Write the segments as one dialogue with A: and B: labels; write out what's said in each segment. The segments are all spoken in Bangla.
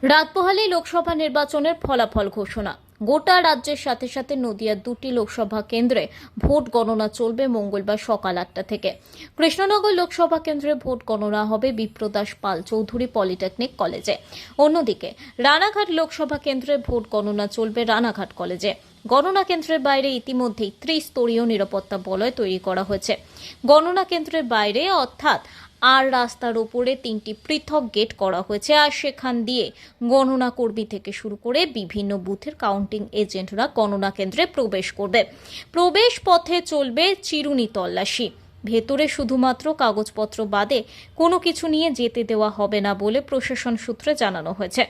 A: রাত পোহালেই লোকসভা নির্বাচনের ফলাফল ঘোষণা। গোটা রাজ্যের সাথে সাথে নদিয়ার দুটি লোকসভা কেন্দ্রে ভোট গণনা চলবে মঙ্গলবার সকাল 8টা থেকে। কৃষ্ণনগর লোকসভা কেন্দ্রে ভোট গণনা হবে বিপ্রদাস পাল চৌধুরী পলিটেকনিক কলেজে। অন্যদিকে রানাঘাট লোকসভা কেন্দ্রে ভোট গণনা চলবে রানাঘাট কলেজে। গণনা কেন্দ্রের বাইরে ইতিমধ্যেই ত্রিস্তরীয় নিরাপত্তা বলয় তৈরি করা হয়েছে। গণনা কেন্দ্রের বাইরে অর্থাৎ আর রাস্তার উপরে 3টি পৃথক গেট করা হয়েছে, আর সেখান দিয়ে গণনা কর্মী থেকে শুরু করে বিভিন্ন বুথের কাউন্টিং এজেন্টরা গণনা কেন্দ্রে প্রবেশ করবে। প্রবেশ পথে চলবে চিরুনি তল্লাশি। ভেতরে শুধুমাত্র কাগজপত্র বাদে কোনো কিছু নিয়ে যেতে দেওয়া হবে না বলে প্রশাসন সূত্রে জানানো হয়েছে।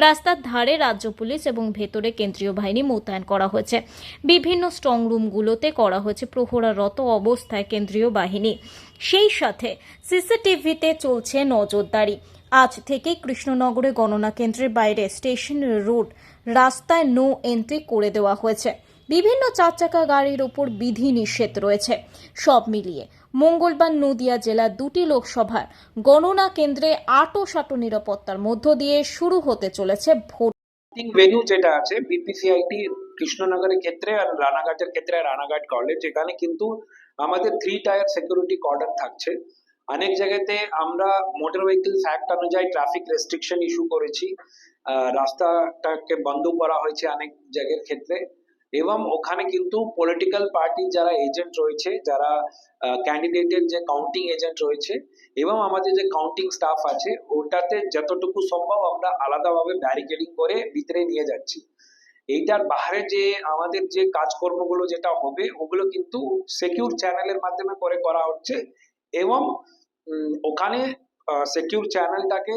A: রাস্তার ধারে রাজ্য পুলিশ এবং ভেতরে কেন্দ্রীয় বাহিনী মোতায়েন করা হয়েছে। বিভিন্ন স্ট্রং রুমগুলোতে করা হয়েছে প্রহরারত অবস্থায় কেন্দ্রীয় বাহিনী। সেই সাথে সিসিটিভিতে চলছে নজরদারি। আজ থেকেই কৃষ্ণনগরে গণনা কেন্দ্রের বাইরে স্টেশন রোড রাস্তায় নো এন্ট্রি করে দেওয়া হয়েছে। বিভিন্ন চারচাকা গাড়ির ওপর বিধি নিষেধ রয়েছে। সব মিলিয়ে মঙ্গলবার নদিয়া জেলার দুটি লোকসভার গণনা কেন্দ্রে আঁটো নিরাপত্তার মধ্য দিয়ে শুরু হতে চলেছে ভোট।
B: ভেন্যু যেটা আছে বিপিসিআইটি কৃষ্ণনগরের ক্ষেত্রে আর রানাঘাটের ক্ষেত্রে রানাঘাট কলেজ, এখানে কিন্তু আমাদের 3 টায়ার সিকিউরিটি কর্ডন থাকছে। অনেক জায়গাতে আমরা মোটর ভেহিকলস অ্যাক্ট অনুযায়ী ট্রাফিক রেস্ট্রিকশন ইস্যু করেছি, রাস্তাটাকে বন্ধ করা হয়েছে অনেক জায়গার ক্ষেত্রে। এবং ওখানে কিন্তু পলিটিক্যাল পার্টি যারা এজেন্ট রয়েছে, যারা ক্যান্ডিডেটের যে কাউন্টিং এজেন্ট রয়েছে এবং আমাদের যে কাউন্টিং স্টাফ আছে, ওটাতে যতটুকু সম্ভব আমরা আলাদাভাবে ব্যারিকেডিং করে ভিতরে নিয়ে যাচ্ছি। এইটার বাইরে যে আমাদের যে কাজকর্মগুলো যেটা হবে ওগুলো কিন্তু সিকিউর চ্যানেলের মাধ্যমে করে করা হচ্ছে। এবং ওখানে সিকিউর চ্যানেলটাকে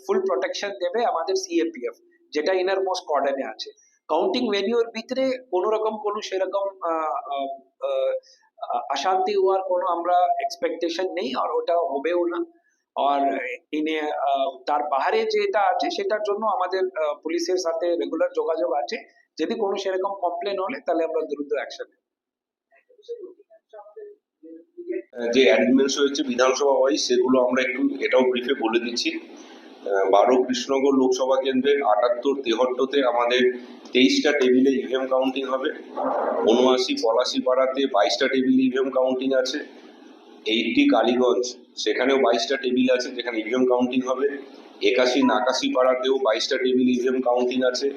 B: ফুল প্রোটেকশন দেবে আমাদের সিএপিএফ, যেটা ইনার মোস্ট কর্ডনে আছে। কাউন্টিং ভেন্যুর ভিতরে কোনো রকম কোনো সেরকম অশান্তি হওয়ার কোনো আমরা এক্সপেকটেশন নেই, আর ওটা হবেও না। আর তার বাইরে যেটা আছে সেটার জন্য আমাদের পুলিশের সাথে রেগুলার যোগাযোগ আছে। যদি কোনো সেরকম কমপ্লেন হলে তাহলে আমরা দ্রুত অ্যাকশন নেব।
C: যে অ্যারেঞ্জমেন্টস হয়েছে বিধানসভা ওয়াইজ সেগুলো আমরা একটু এটাও ব্রিফে বলে দিচ্ছি। 12 কৃষ্ণনগর লোকসভা কেন্দ্রের 78, 73-তে আমাদের 23টা টেবিলে ইভিএম কাউন্টিং হবে। 79 পলাশিপাড়াতে 22টা টেবিলে ইভিএম কাউন্টিং আছে। 80 কালীগঞ্জ, সেখানেও 22টা টেবিল আছে যেখানে ইভিএম কাউন্টিং হবে। 81 নাকাশিপাড়াতেও 22টা টেবিল ইভিএম কাউন্টিং আছে।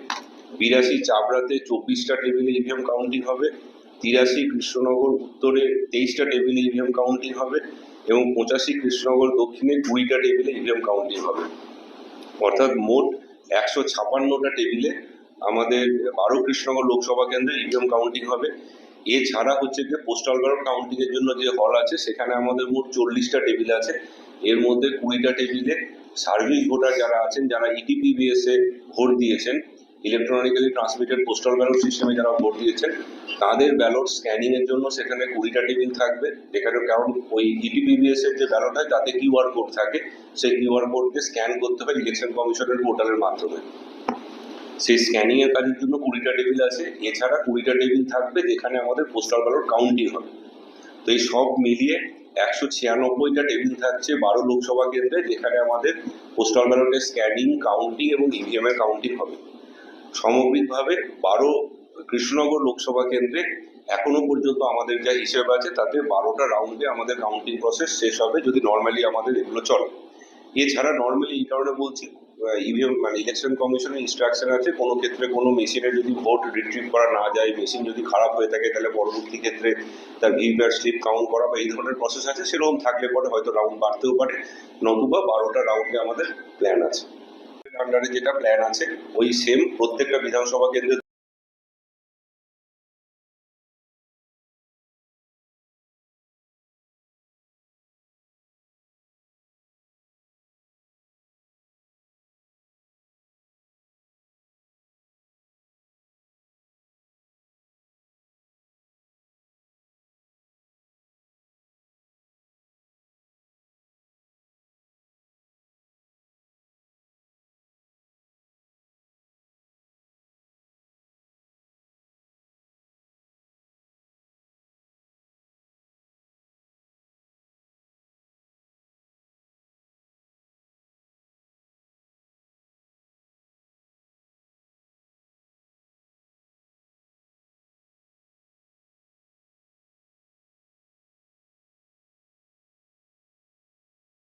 C: 82 চাবড়াতে 24টা টেবিলে ইভিএম কাউন্টিং হবে। 83 কৃষ্ণনগর উত্তরে 23টা টেবিলে ইভিএম কাউন্টিং হবে এবং 85 কৃষ্ণনগর দক্ষিণে 20টা টেবিলে ইভিএম কাউন্টিং হবে। অর্থাৎ মোট 156টা টেবিলে আমাদের 12 কৃষ্ণনগর লোকসভা কেন্দ্রে ইভিএম কাউন্টিং হবে। এছাড়া হচ্ছে যে পোস্টাল ব্যালট কাউন্টিং এর জন্য যে হল আছে সেখানে আমাদের মোট 40টা টেবিল আছে। এর মধ্যে 20টা টেবিলে সার্ভিস ভোটার যারা আছেন, যারা ইটিপিবিএস এ ভোট দিয়েছেন, ইলেকট্রনিক্যালি ট্রান্সমিটেড পোস্টাল ব্যালট সিস্টেমে যারা ভোট দিয়েছেন, তাদের ব্যালট স্ক্যানিং এর জন্য সেখানে 20টা টেবিল থাকবে। যেখানে কারণ ওই ইটিপিবিএস এর যে ব্যালট হয় তাতে কিউআর কোড থাকে, সেই কিউআর কোডকে স্ক্যান করতে হয় ইলেকশন কমিশনের পোর্টালের মাধ্যমে। সেই স্ক্যানিং এর কাজের জন্য 20টা টেবিল আছে। এছাড়া 20টা টেবিল থাকবে যেখানে আমাদের পোস্টাল ব্যালট কাউন্টিং হবে। তো এই সব মিলিয়ে 196টা টেবিল থাকছে 12 লোকসভা কেন্দ্রে, যেখানে আমাদের পোস্টাল ব্যালটের স্ক্যানিং, কাউন্টিং এবং ইভিএম এর কাউন্টিং হবে। সামগ্রিকভাবে 12 কৃষ্ণনগর লোকসভা কেন্দ্রে এখনো পর্যন্ত আমাদের যা হিসেব আছে তাতে 12টা রাউন্ডে আমাদের কাউন্টিং প্রসেস শেষ হবে, যদি নর্মালি আমাদের এগুলো চলে। এছাড়া নর্মালি এই কারণে বলছি, ইভিএম মানে ইলেকশন কমিশনের ইনস্ট্রাকশন আছে কোনো ক্ষেত্রে কোনো মেশিনে যদি ভোট রিট্রিভ করা না যায়, মেশিন যদি খারাপ হয়ে থাকে, তাহলে পরবর্তী ক্ষেত্রে তার ভিভিপ্যাট স্লিপ কাউন্ট করা বা এই ধরনের প্রসেস আছে। সেরকম থাকলে পরে হয়তো রাউন্ড বাড়তেও পারে, নতুবা 12টা রাউন্ডে আমাদের প্ল্যান আছে। আন্ডারে যেটা প্ল্যান আছে ওই সেম প্রত্যেকটা বিধানসভা কেন্দ্রে